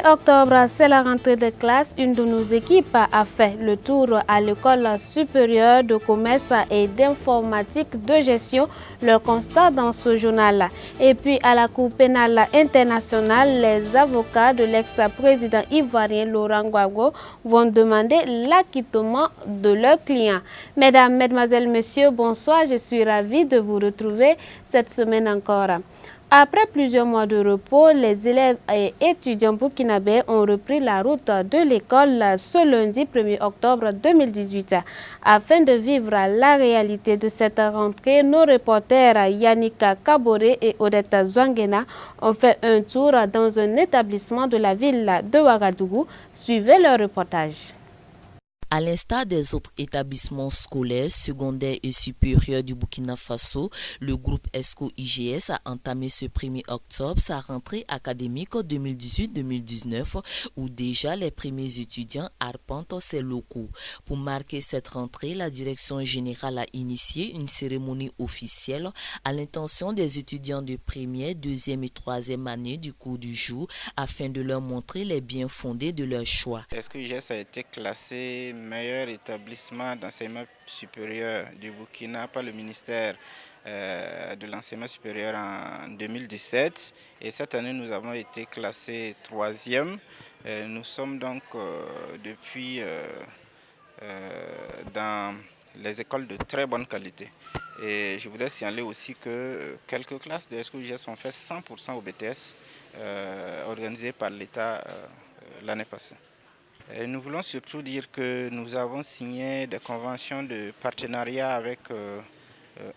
octobre, c'est la rentrée de classe. Une de nos équipes a fait le tour à l'école supérieure de commerce et d'informatique de gestion. Le constat dans ce journal. Et puis à la Cour pénale internationale, les avocats de l'ex-président ivoirien Laurent Gbagbo vont demander l'acquittement de leurs clients. Mesdames, Mesdemoiselles, Messieurs, bonsoir. Je suis ravie de vous retrouver cette semaine encore. Après plusieurs mois de repos, les élèves et étudiants burkinabés ont repris la route de l'école ce lundi 1er octobre 2018. Afin de vivre la réalité de cette rentrée, nos reporters Yannick Kaboré et Odette Zouangena ont fait un tour dans un établissement de la ville de Ouagadougou. Suivez leur reportage. À l'instar des autres établissements scolaires, secondaires et supérieurs du Burkina Faso, le groupe ESCO-IGS a entamé ce 1er octobre sa rentrée académique 2018-2019 où déjà les premiers étudiants arpentent ses locaux. Pour marquer cette rentrée, la direction générale a initié une cérémonie officielle à l'intention des étudiants de première, deuxième et troisième année du cours du jour afin de leur montrer les biens fondés de leur choix. ESCO-IGS a été classé meilleur établissement d'enseignement supérieur du Burkina par le ministère de l'enseignement supérieur en 2017 et cette année nous avons été classés troisième. Nous sommes donc depuis dans les écoles de très bonne qualité et je voudrais signaler aussi que quelques classes de ESCO-IGS ont fait 100% au BTS organisé par l'État l'année passée. Et nous voulons surtout dire que nous avons signé des conventions de partenariat avec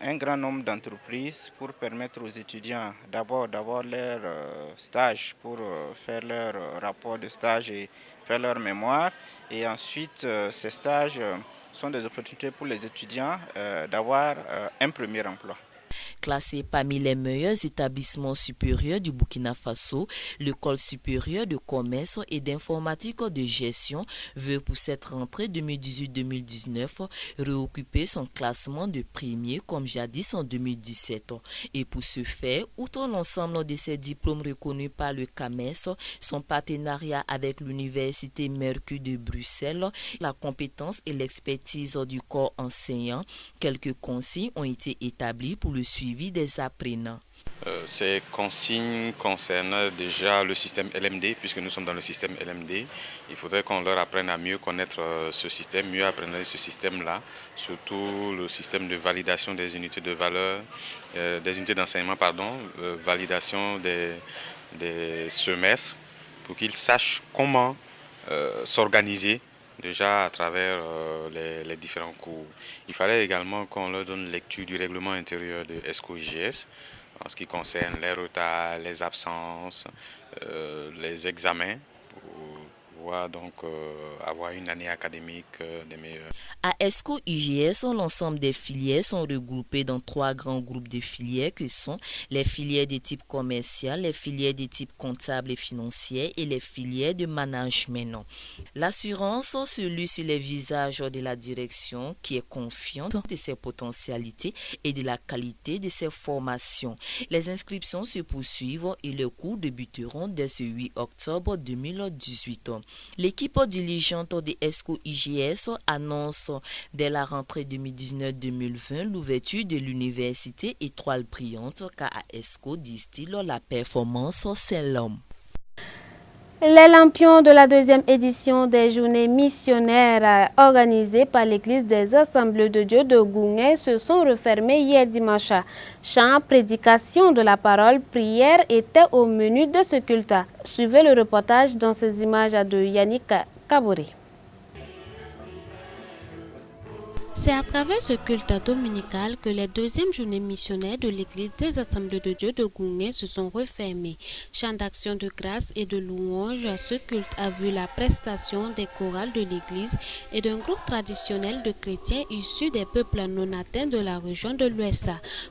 un grand nombre d'entreprises pour permettre aux étudiants d'abord d'avoir leur stage pour faire leur rapport de stage et faire leur mémoire. Et ensuite, ces stages sont des opportunités pour les étudiants d'avoir un premier emploi. Classé parmi les meilleurs établissements supérieurs du Burkina Faso, l'école supérieure de commerce et d'informatique de gestion veut pour cette rentrée 2018-2019 réoccuper son classement de premier comme jadis en 2017. Et pour ce faire, outre l'ensemble de ses diplômes reconnus par le CAMES, son partenariat avec l'Université Mercure de Bruxelles, la compétence et l'expertise du corps enseignant, quelques consignes ont été établies pour le suivi des apprenants. Ces consignes concernent déjà le système LMD, puisque nous sommes dans le système LMD. Il faudrait qu'on leur apprenne à mieux connaître ce système, mieux apprendre ce système-là, surtout le système de validation des unités de valeur, des unités d'enseignement, validation des semestres, pour qu'ils sachent comment s'organiser déjà à travers les différents cours. Il fallait également qu'on leur donne lecture du règlement intérieur de ESCO-IGS en ce qui concerne les retards, les absences, les examens, pour pouvoir donc avoir une année académique des meilleures. À ESCO-IGS, l'ensemble des filières sont regroupées dans 3 grands groupes de filières que sont les filières de type commercial, les filières de type comptable et financier et les filières de management. L'assurance se lit sur les visages de la direction qui est confiante de ses potentialités et de la qualité de ses formations. Les inscriptions se poursuivent et les cours débuteront dès ce 8 octobre 2018. L'équipe dirigeante de ESCO-IGS annonce dès la rentrée 2019-2020 l'ouverture de l'université Étoile Brillante car à ESCO, disent-ils, la performance c'est l'homme. Les lampions de la deuxième édition des journées missionnaires organisées par l'Église des Assemblées de Dieu de Gouguin se sont refermés hier dimanche. Chant, prédication de la parole, prière étaient au menu de ce culte. Suivez le reportage dans ces images de Yannick Kaboré. C'est à travers ce culte dominical que les deuxièmes journées missionnaires de l'Église des Assemblées de Dieu de Gouguin se sont refermées. Chant d'action de grâce et de louange, ce culte a vu la prestation des chorales de l'Église et d'un groupe traditionnel de chrétiens issus des peuples non atteints de la région de l'Ouest.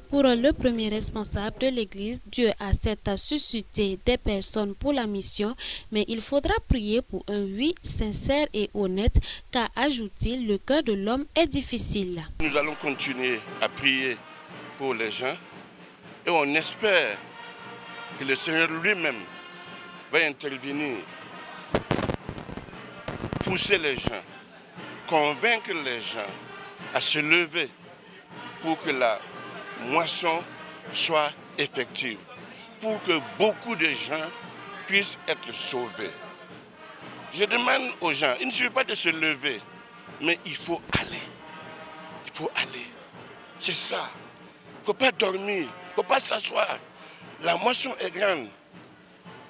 Pour le premier responsable de l'Église, Dieu a certes suscité des personnes pour la mission, mais il faudra prier pour un oui sincère et honnête, car, ajoute-t-il, le cœur de l'homme est difficile. Nous allons continuer à prier pour les gens et on espère que le Seigneur lui-même va intervenir pousser les gens, convaincre les gens à se lever pour que la moisson soit effective, pour que beaucoup de gens puissent être sauvés. Je demande aux gens, il ne suffit pas de se lever, mais il faut aller. Il faut aller. C'est ça. Il ne faut pas dormir, il ne faut pas s'asseoir. La moisson est grande.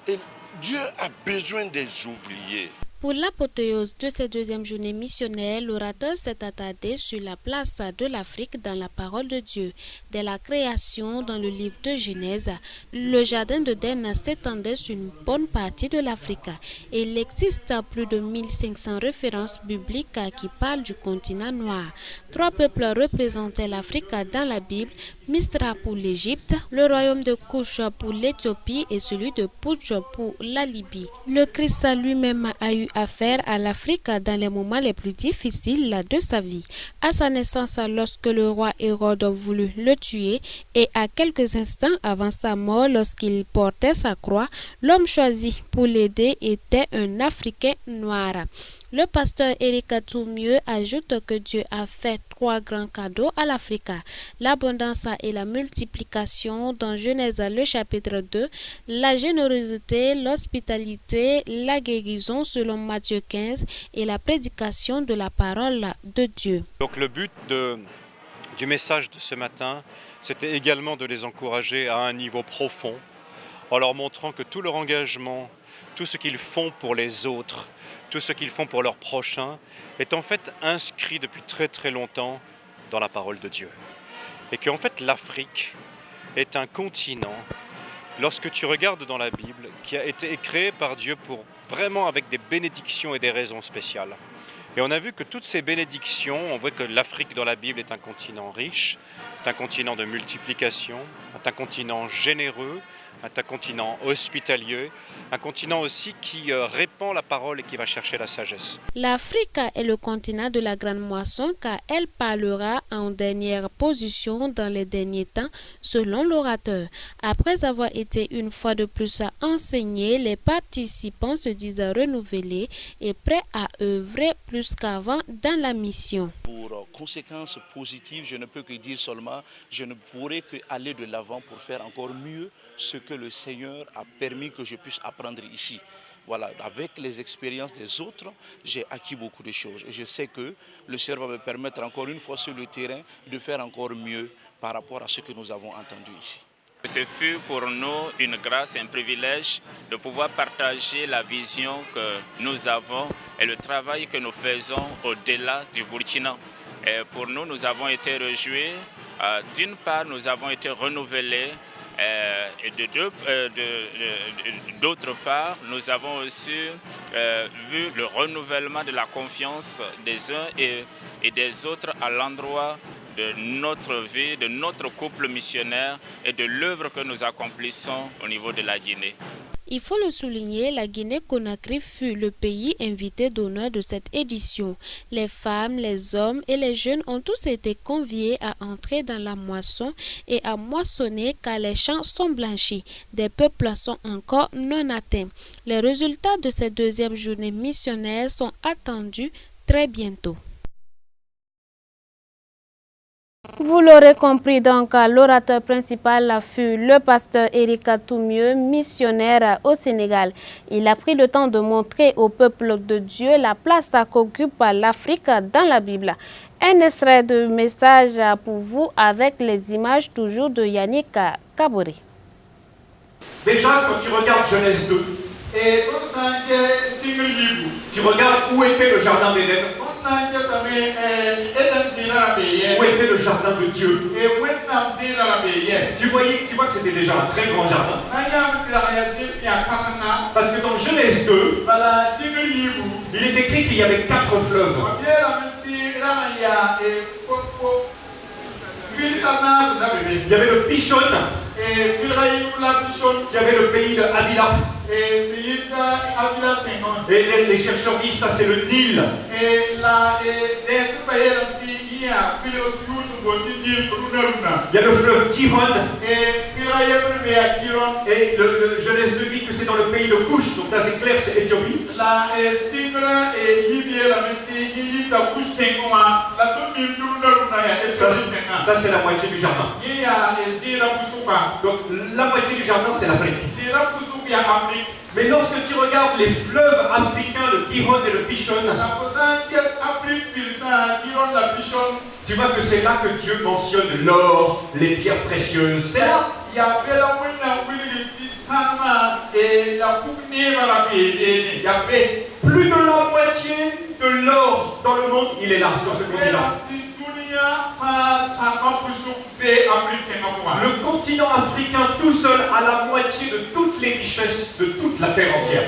Et Dieu a besoin des ouvriers. Pour l'apothéose de cette deuxième journée missionnaire, l'orateur s'est attardé sur la place de l'Afrique dans la parole de Dieu. Dès la création dans le livre de Genèse, le jardin d'Éden s'étendait sur une bonne partie de l'Afrique. Et il existe plus de 1500 références bibliques qui parlent du continent noir. 3 peuples représentaient l'Afrique dans la Bible: Misra pour l'Égypte, le royaume de Couche pour l'Éthiopie et celui de Pouch pour la Libye. Le Christ lui-même a eu affaire à l'Afrique dans les moments les plus difficiles de sa vie. À sa naissance, lorsque le roi Hérode voulut le tuer, et à quelques instants avant sa mort, lorsqu'il portait sa croix, l'homme choisi pour l'aider était un Africain noir. Le pasteur Éric Toumieux ajoute que Dieu a fait 3 grands cadeaux à l'Afrique: l'abondance et la multiplication dans Genèse le chapitre 2, la générosité, l'hospitalité, la guérison selon Matthieu 15 et la prédication de la parole de Dieu. Donc le but du message de ce matin, c'était également de les encourager à un niveau profond, en leur montrant que tout leur engagement, tout ce qu'ils font pour les autres, tout ce qu'ils font pour leurs prochains, est en fait inscrit depuis très très longtemps dans la parole de Dieu. Et qu'en fait l'Afrique est un continent, lorsque tu regardes dans la Bible, qui a été créé par Dieu pour vraiment avec des bénédictions et des raisons spéciales. Et on a vu que toutes ces bénédictions, on voit que l'Afrique dans la Bible est un continent riche, est un continent de multiplication, est un continent généreux, est un continent hospitalier, un continent aussi qui répand la parole et qui va chercher la sagesse. L'Afrique est le continent de la grande moisson car elle parlera en dernière position dans les derniers temps selon l'orateur. Après avoir été une fois de plus à enseigner, les participants se disent renouvelés et prêts à œuvrer plus qu'avant dans la mission. Pour conséquences positives, je ne peux que dire seulement, je ne pourrais qu'aller de l'avant pour faire encore mieux ce que le Seigneur a permis que je puisse apprendre ici. Voilà, avec les expériences des autres, j'ai acquis beaucoup de choses. Et je sais que le Seigneur va me permettre encore une fois sur le terrain de faire encore mieux par rapport à ce que nous avons entendu ici. Ce fut pour nous une grâce et un privilège de pouvoir partager la vision que nous avons et le travail que nous faisons au-delà du Burkina. Et pour nous, nous avons été réjouis. D'une part, nous avons été renouvelés. Et d'autre part, nous avons aussi vu le renouvellement de la confiance des uns et des autres à l'endroit de notre vie, de notre couple missionnaire et de l'œuvre que nous accomplissons au niveau de la Guinée. Il faut le souligner, la Guinée-Conakry fut le pays invité d'honneur de cette édition. Les femmes, les hommes et les jeunes ont tous été conviés à entrer dans la moisson et à moissonner car les champs sont blanchis. Des peuples sont encore non atteints. Les résultats de cette deuxième journée missionnaire sont attendus très bientôt. Vous l'aurez compris donc, l'orateur principal fut le pasteur Éric Toumieux, missionnaire au Sénégal. Il a pris le temps de montrer au peuple de Dieu la place qu'occupe l'Afrique dans la Bible. Un extrait de message pour vous avec les images toujours de Yannick Kaboré. Déjà, quand tu regardes Genèse 2, tu regardes où était le jardin d'Éden. Où était le jardin de Dieu? Tu vois que c'était déjà un très grand jardin. Parce que dans Genèse 2, il est écrit qu'il y avait 4 fleuves. Il y avait le Pichon, il y avait le pays de Havila. Et les chercheurs disent ça c'est le Nil. Il y a le fleuve Kivon. Et Genèse 2 dit que c'est dans le pays de Couche, donc ça c'est clair, c'est Éthiopie. Ça c'est la moitié du jardin. Donc la moitié du jardin c'est l'Afrique. Mais lorsque tu regardes les fleuves africains, le Gihon et le Pishon, tu vois que c'est là que Dieu mentionne l'or, les pierres précieuses. C'est là. Plus de la moitié de l'or dans le monde, il est là, sur ce continent. Le continent africain tout seul a la moitié de toutes les richesses de toute la terre entière.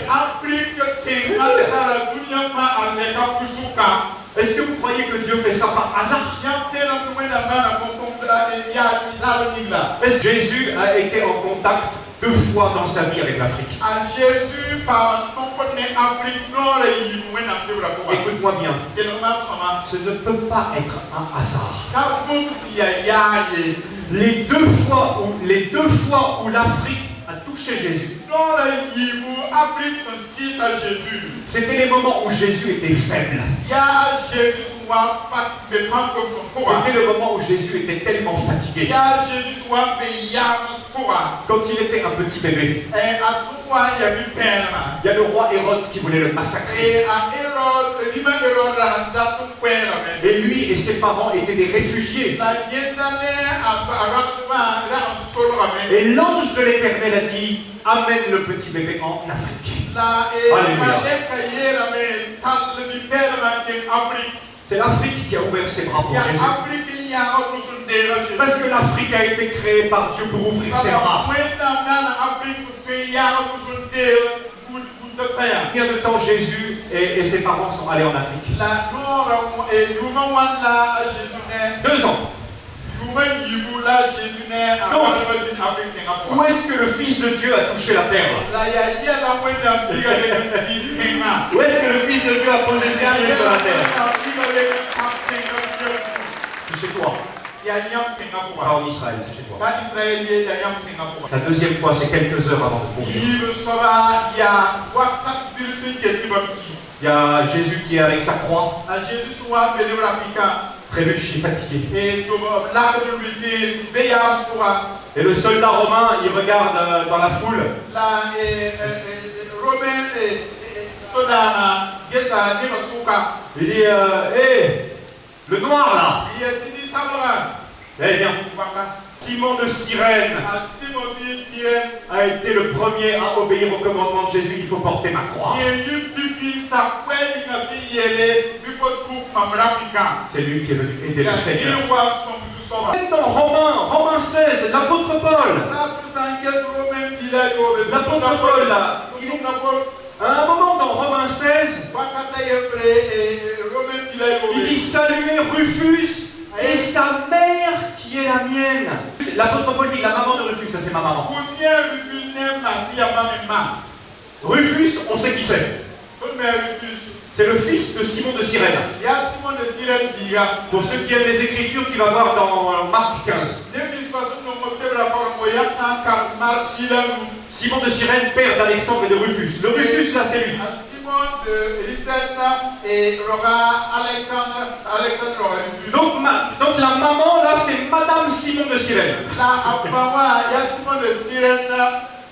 Est-ce que vous croyez que Dieu fait ça par hasard? Est-ce que Jésus a été en contact 2 fois dans sa vie avec l'Afrique? Écoute-moi bien. Ce ne peut pas être un hasard. Les deux fois où l'Afrique a touché Jésus, c'était les moments où Jésus était faible. C'était le moment où Jésus était tellement fatigué. Quand il était un petit bébé, il y a le roi Hérode qui voulait le massacrer. Et lui et ses parents étaient des réfugiés. Et l'ange de l'Éternel a dit, amène le petit bébé en Afrique. Alléluia. C'est l'Afrique qui a ouvert ses bras pour Jésus. Parce que l'Afrique a été créée par Dieu pour ouvrir ses bras. Combien de temps Jésus et ses parents sont allés en Afrique? 2 ans. Donc, où est-ce que le Fils de Dieu a touché la terre? Où est-ce que le Fils de Dieu a posé ses pieds sur la terre? C'est chez toi. Pas en Israël, c'est chez toi. La deuxième fois, c'est quelques heures avant de mourir. Il y a Jésus qui est avec sa croix. Très riche, je suis fatigué. Et le soldat romain, il regarde dans la foule. Il dit, le noir là. Eh bien, Simon de Cyrène a été le premier à obéir au commandement de Jésus, il faut porter ma croix. C'est lui qui est venu aider le Seigneur. Dans Romains 16, l'apôtre Paul, là, à un moment dans Romains 16, il dit saluer Rufus et sa mère qui est la mienne. L'apôtre Paul dit la maman de Rufus, c'est ma maman. Rufus, on sait qui c'est. C'est le fils de Simon de Cyrène. Pour ceux qui aiment les Écritures, tu vas voir dans Marc 15. Simon de Cyrène, père d'Alexandre et de Rufus. Le Rufus, là, c'est lui. Donc la maman, là, c'est Madame Simon de Cyrène.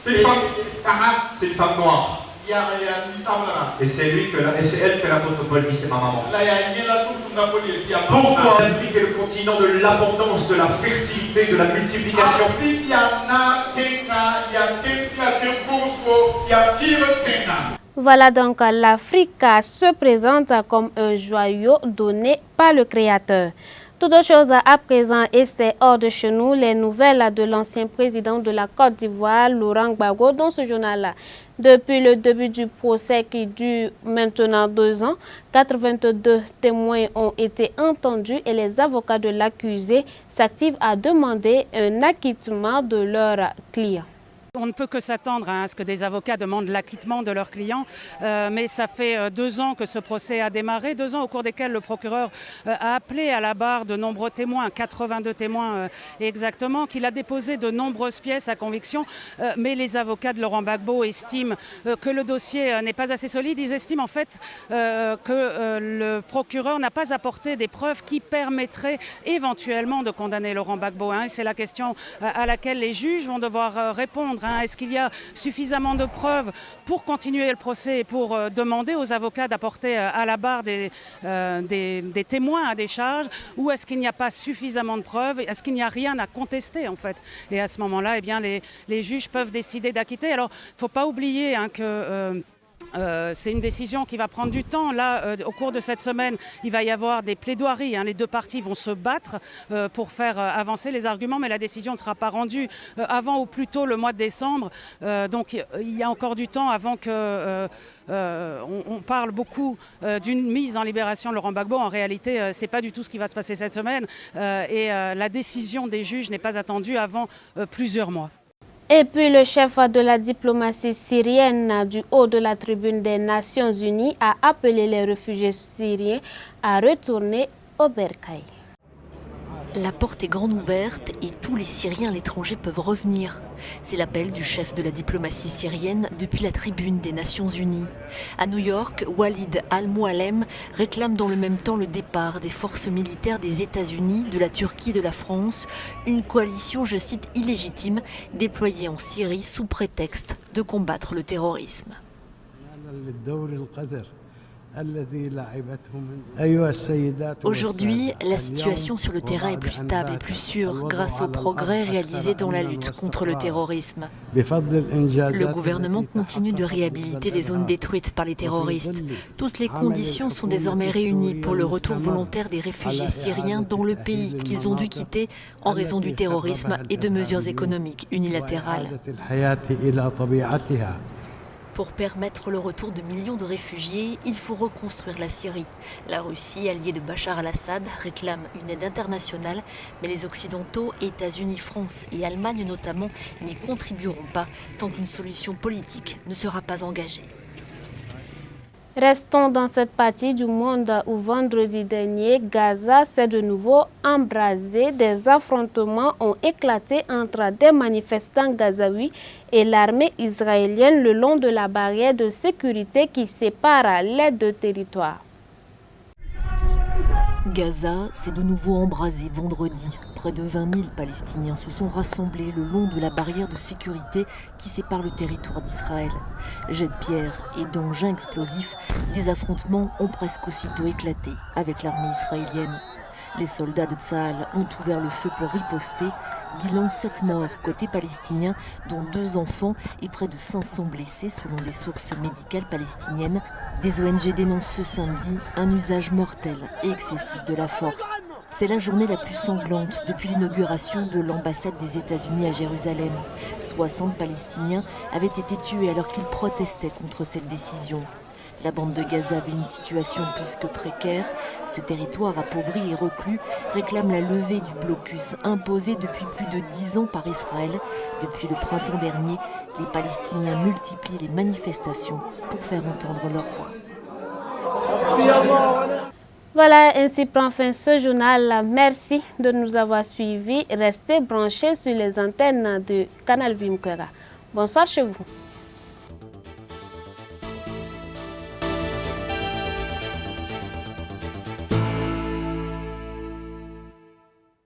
C'est une femme noire. Et c'est elle que l'apôtre Paul dit, c'est ma maman. Pourquoi l'Afrique est le continent de l'abondance, de la fertilité, de la multiplication? Voilà donc l'Afrique se présente comme un joyau donné par le Créateur. Toute autre chose à présent, et c'est hors de chez nous, les nouvelles de l'ancien président de la Côte d'Ivoire, Laurent Gbagbo, dans ce journal-là. Depuis le début du procès qui dure maintenant 2 ans, 82 témoins ont été entendus et les avocats de l'accusé s'activent à demander un acquittement de leurs clients. On ne peut que s'attendre à ce que des avocats demandent l'acquittement de leurs clients, mais ça fait 2 ans que ce procès a démarré, 2 ans au cours desquels le procureur a appelé à la barre de nombreux témoins, 82 témoins exactement, qu'il a déposé de nombreuses pièces à conviction, mais les avocats de Laurent Gbagbo estiment que le dossier n'est pas assez solide. Ils estiment en fait que le procureur n'a pas apporté des preuves qui permettraient éventuellement de condamner Laurent Gbagbo. C'est la question à laquelle les juges vont devoir répondre. Est-ce qu'il y a suffisamment de preuves pour continuer le procès et pour demander aux avocats d'apporter à la barre des témoins à des charges, ou est-ce qu'il n'y a pas suffisamment de preuves? Est-ce qu'il n'y a rien à contester en fait? Et à ce moment-là, les juges peuvent décider d'acquitter. Alors, il ne faut pas oublier que c'est une décision qui va prendre du temps. Là, au cours de cette semaine, il va y avoir des plaidoiries. Les 2 parties vont se battre pour faire avancer les arguments, mais la décision ne sera pas rendue avant ou plutôt le mois de décembre. Donc, il y a encore du temps avant que on parle beaucoup d'une mise en libération de Laurent Gbagbo. En réalité, ce n'est pas du tout ce qui va se passer cette semaine. Et la décision des juges n'est pas attendue avant plusieurs mois. Et puis le chef de la diplomatie syrienne du haut de la tribune des Nations Unies a appelé les réfugiés syriens à retourner au Bercail. La porte est grande ouverte et tous les Syriens à l'étranger peuvent revenir. C'est l'appel du chef de la diplomatie syrienne depuis la tribune des Nations Unies. À New York, Walid al-Moualem réclame dans le même temps le départ des forces militaires des États-Unis, de la Turquie et de la France, une coalition, je cite, illégitime, déployée en Syrie sous prétexte de combattre le terrorisme. Aujourd'hui, la situation sur le terrain est plus stable et plus sûre grâce aux progrès réalisés dans la lutte contre le terrorisme. Le gouvernement continue de réhabiliter les zones détruites par les terroristes. Toutes les conditions sont désormais réunies pour le retour volontaire des réfugiés syriens dans le pays qu'ils ont dû quitter en raison du terrorisme et de mesures économiques unilatérales. Pour permettre le retour de millions de réfugiés, il faut reconstruire la Syrie. La Russie, alliée de Bachar al-Assad, réclame une aide internationale, mais les Occidentaux, États-Unis, France et Allemagne notamment, n'y contribueront pas tant qu'une solution politique ne sera pas engagée. Restons dans cette partie du monde où vendredi dernier, Gaza s'est de nouveau embrasé. Des affrontements ont éclaté entre des manifestants gazaouis et l'armée israélienne le long de la barrière de sécurité qui sépare les 2 territoires. Gaza s'est de nouveau embrasé vendredi. Près de 20 000 Palestiniens se sont rassemblés le long de la barrière de sécurité qui sépare le territoire d'Israël. Jets de pierre et d'engins explosifs, des affrontements ont presque aussitôt éclaté avec l'armée israélienne. Les soldats de Tsahal ont ouvert le feu pour riposter. Bilan 7 morts côté palestinien, dont 2 enfants et près de 500 blessés selon des sources médicales palestiniennes. Des ONG dénoncent ce samedi un usage mortel et excessif de la force. C'est la journée la plus sanglante depuis l'inauguration de l'ambassade des États-Unis à Jérusalem. 60 Palestiniens avaient été tués alors qu'ils protestaient contre cette décision. La bande de Gaza avait une situation plus que précaire. Ce territoire appauvri et reclus réclame la levée du blocus imposé depuis plus de 10 ans par Israël. Depuis le printemps dernier, les Palestiniens multiplient les manifestations pour faire entendre leur voix. Voilà, ainsi prend fin ce journal. Merci de nous avoir suivis. Restez branchés sur les antennes de Canal Vimkera. Bonsoir chez vous.